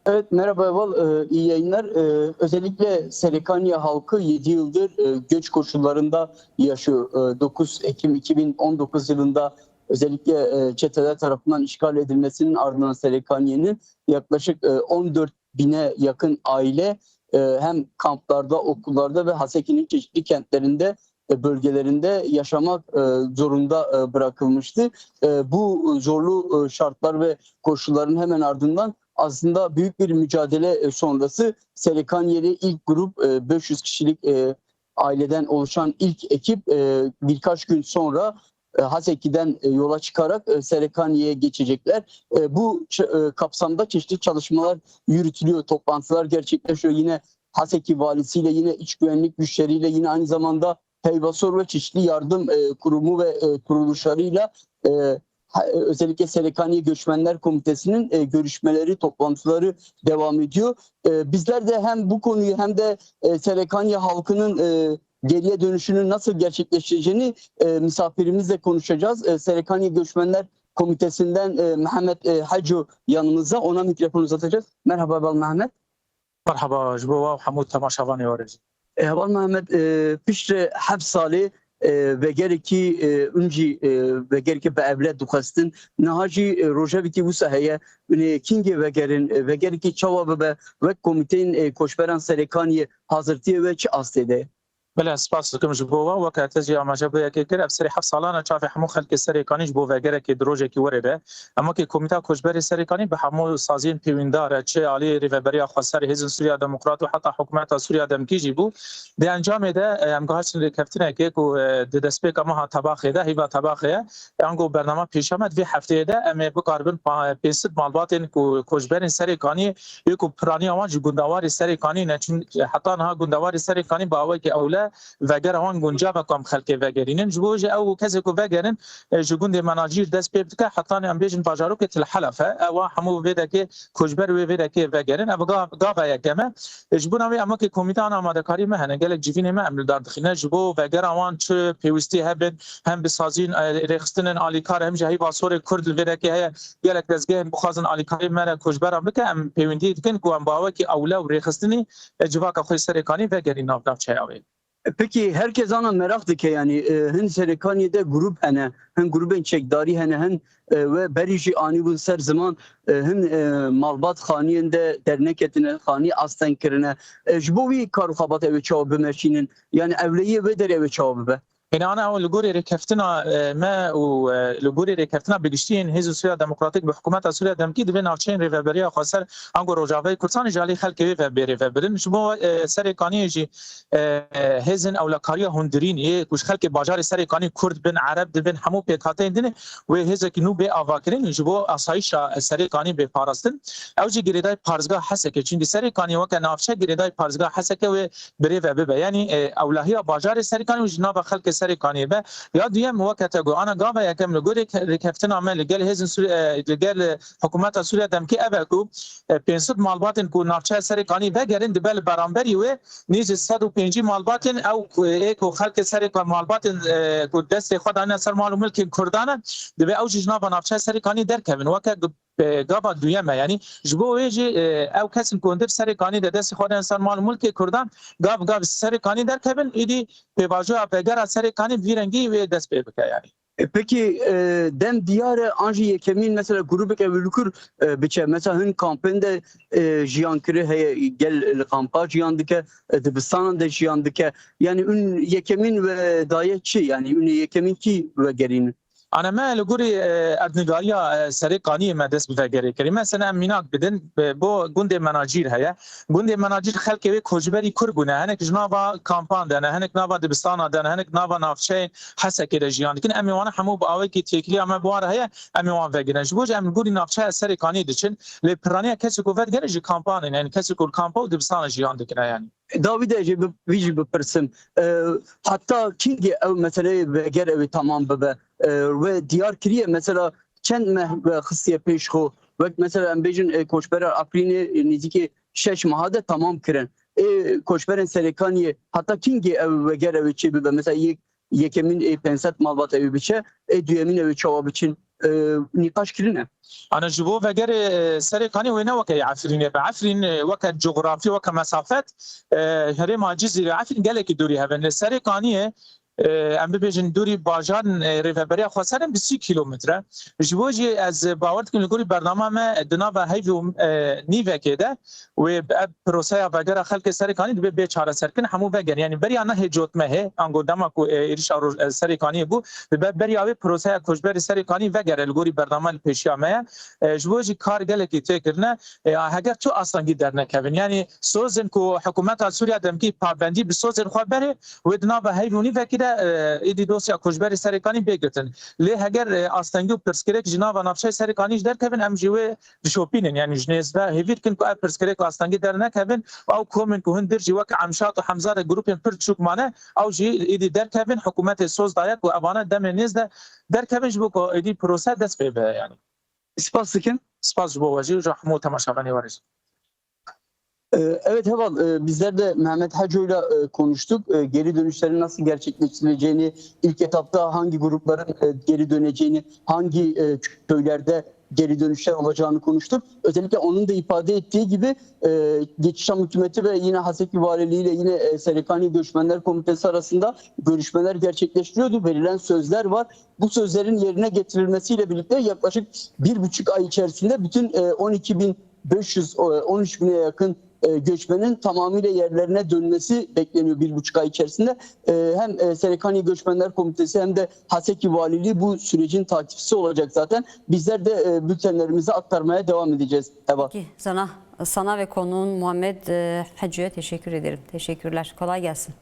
Evet, merhaba Eval, iyi yayınlar. Özellikle Serekanya halkı 7 yıldır göç koşullarında yaşıyor. 9 Ekim 2019 yılında özellikle çeteler tarafından işgal edilmesinin ardından Serekanya'nın yaklaşık 14 bine yakın aile hem kamplarda, okullarda ve Haseki'nin çeşitli kentlerinde bölgelerinde yaşamak zorunda bırakılmıştı. Bu zorlu şartlar ve koşulların hemen ardından aslında büyük bir mücadele sonrası Serekanyeli ilk grup 500 kişilik aileden oluşan ilk ekip birkaç gün sonra Haseki'den yola çıkarak Serekaniye'ye geçecekler. Bu kapsamda çeşitli çalışmalar yürütülüyor, toplantılar gerçekleşiyor. Yine Haseki valisiyle, yine iç güvenlik güçleriyle, yine aynı zamanda Peybasor ve çeşitli yardım kurumu ve kuruluşlarıyla özellikle Serekaniye Göçmenler Komitesi'nin görüşmeleri, toplantıları devam ediyor. Bizler de hem bu konuyu hem de Serekaniye halkının geriye dönüşünün nasıl gerçekleşeceğini misafirimizle konuşacağız. Serekaniye Göçmenler Komitesi'nden Mehmet Hacı yanımızda. Ona mikrofon uzatacağız. Merhaba Mehmet. مرحبا جبوا وحمود تماشاواني ورزي. Heval Mehmet, piştre hef salê ve gerekî unjî ve gerekî be evlet dixwestin niha jî rojevekî wisa heye kingê vegerin ve gerekî çawa bibe wek komîteyên koçberan Serekaniye hazirtiye ve çi astê de ye. بله سپاس دکم جبوا وقت تجی آماجه بیا که کرد سری 7 سالانه چاف همو خلک سریکانی جبوا وگره که دروجه کی ورده اما که کمیته کوچبری سریکانی به همو سازین پیوندار چه عالی ریوبری خاصر حزب سوریا دموکرات و حتی حکومت سوریا دمکی جیبو به انجام ده امگاهش کفتنه که کو د دسپیک اما طبقه ده هیوا طبقه انگو برنامه پیشامد وی هفته ده ام بکاربن 500 مالبات کو کوچبری سریکانی یکو پرانی آوان گوندوار سریکانی نه چون حتی نه گوندوار سریکانی با اوی که اوله وگر آن گنجا بکم خلک وگرینن جوج او کسی کو وگرن جگوند مناجیر دست پیب که حتی ام بیشن باجارو که الحلفه او همو ویده که کوچبر ویده که وگرن او گاوا یکمه جبونا وی اما که کمیته آماده کاری مهنه گلک جوین ما عمل دار دخینه جبو وگر آوان چه پیوستی هبن هم بسازین رخصتن آلیکار هم جهی باسور کرد ویده که هي گلک دزگه بخوازن آلیکاری مره کوچبر ام بکه ام پیوندی دکن کو ام باوا که اولا و رخصتنی جواک خوی سرکانی وگرین ناف چه اوی. Peki herkes ana merak dike yani hin Serekaniye'de grup hene, hin grubun çekdari hene, hin ve berişi ani bu ser zaman hin malbat xaniyinde dernek etine, xani aslen kirine. Jbovi karuxabat evi çavabı merşinin yani evliye ve der evi çavabı. يعني انا اول لجوري ركفتنا ما ولجوري ركفتنا بجشتين هيزو سوريا ديمقراطيك بحكومات سوريا دمكيد بين ارشين ريفابريا خاصر انغو روجافي كورسان جالي خلك ريفابرين شبو سريكاني يجي هيزن او لكاريا هندرين كوش خلك باجار سريكاني كرد بن عرب بن حمو بيكاتين دين وهيزك نو بي افاكرين جبو اسايش سريكاني بفارستن اوجي جريداي بارزغا حسكه چونكي سريكاني وك نافشه جريداي بارزغا حسكه و بريفابي يعني اولهيه باجار سريكاني وجناب خلك سريكاني به يا ديم وقت اگو انا گاوا یکم لگوری رکفتن عمل لگل هزن سوریا لگل حکومت سوریا دمکی ابکو 500 مالباتن کو نافچه سريكاني بگرین دبل برانبری و نیز 105 مالباتن او اكو خلق سريكان مالباتن کو دست خود انا سر مال ملک کردان دبه او جناب نافچه سريكاني درکبن وقت گاوا دویمه یعنی جبو ویجی او کسن کوندر سريكاني دست خود انسان مال ملک کردان گاو سريكاني درکبن ایدی به واجو بگر سريكاني virengi ve dest pê bike yani. Peki dem diyare anji yekemin mesela grubek evlukur biçe mesela hin kampende jiyan kiri heye gel kampa jiyan dike dibistanan de jiyan dike yani ün yekemin ve dayetçi yani ün yekemin ki ve gerin. أنا ما لجوري أدنجاريا سريقانية ما دس بفجري كريم مثلا ميناك بدن بو جند مناجير هيا جند مناجير خلك بي كوجبري كربنا هناك جنابا كامبان دنا هناك نابا دبستانا دنا هناك نابا نافشين حسا كده جيان لكن أمي وانا حمو بقاوي كي تيكلي أما بوار هيا أمي وان فجرنا جبوج أم جوري نافشة سريقانية دشن لبرانيا كسكو فجر جي كامبان يعني كسكو الكامبو دبستانا جيان دكنا يعني. David Ece bir bipirsim. Hatta kingi ev mesela veger evi tamam bebe ve diyar kiriye mesela çend meh ve xısiye peşxo ve mesela embejin koçberer aprini niziki şeş mahade tamam kiren. Koçberen Serekaniye hatta kingi ev veger evi çi bebe mesela yekemin penset malbat evi biçe düyemin evi çava biçin نقاش كرنا. انا جبو وگر سرکانی و نه وکی عفرین به عفرین وک جغرافی وک مسافت هرم عاجزی عفرین گله کی دوری هفن سرکانیه ام ببیجن دوری باجان ریفبریا خواستن 20 کیلومتره جبوجی از باورد کنی گوری برنامه ما دنا و هیو نیوه کده و پروسه وگر خلق سرکانی به چاره سرکن همو وگر یعنی بری آنها هجوت مه انگو دما کو ایرش سرکانی بو بری آوی پروسه کشبر سرکانی وگر الگوری برنامه پیشیامه جبوجی کار گله کی تکرنه هگر تو اصلا گیدر نکوین یعنی سوزن کو حکومت سوریه دمکی پابندی به سوزن خو بره و دنا و هیو نیوه کده ایدی دوسیا کشبر سرکانی بگیرن لی هگر آستانگو پرسکرک جناب نافشه سرکانیش در کبن ام جوه شوپینن یعنی جنیز و هیویر کن کو پرسکرک آستانگی در نکبن او کومن کو هندر جوا که عمشات و حمزه گروپ پرچوک مانه او جی ایدی در کبن حکومت سوز دایک و ابانه دم نیزده در کبن جبو کو ایدی پروسه دست به یعنی İspat sıkın. سپاس جبو وجی و رحمو تماشاگانی وارش. Evet Heval, bizler de Mehmet Hacı'yla konuştuk. Geri dönüşlerin nasıl gerçekleştirileceğini, ilk etapta hangi grupların geri döneceğini, hangi köylerde geri dönüşler olacağını konuştuk. Özellikle onun da ifade ettiği gibi Geçişan Hükümeti ve yine Haseki Valiliği ile yine Serekani Göçmenler Komitesi arasında görüşmeler gerçekleştiriyordu. Verilen sözler var. Bu sözlerin yerine getirilmesiyle birlikte yaklaşık 1,5 ay içerisinde bütün 12.513 bine yakın göçmenin tamamıyla yerlerine dönmesi bekleniyor 1,5 ay içerisinde. Hem Serekani Göçmenler Komitesi hem de Haseki Valiliği bu sürecin takipçisi olacak zaten. Bizler de bültenlerimizi aktarmaya devam edeceğiz. Peki, sana ve konuğun Muhammed Hacı'ya teşekkür ederim. Teşekkürler. Kolay gelsin.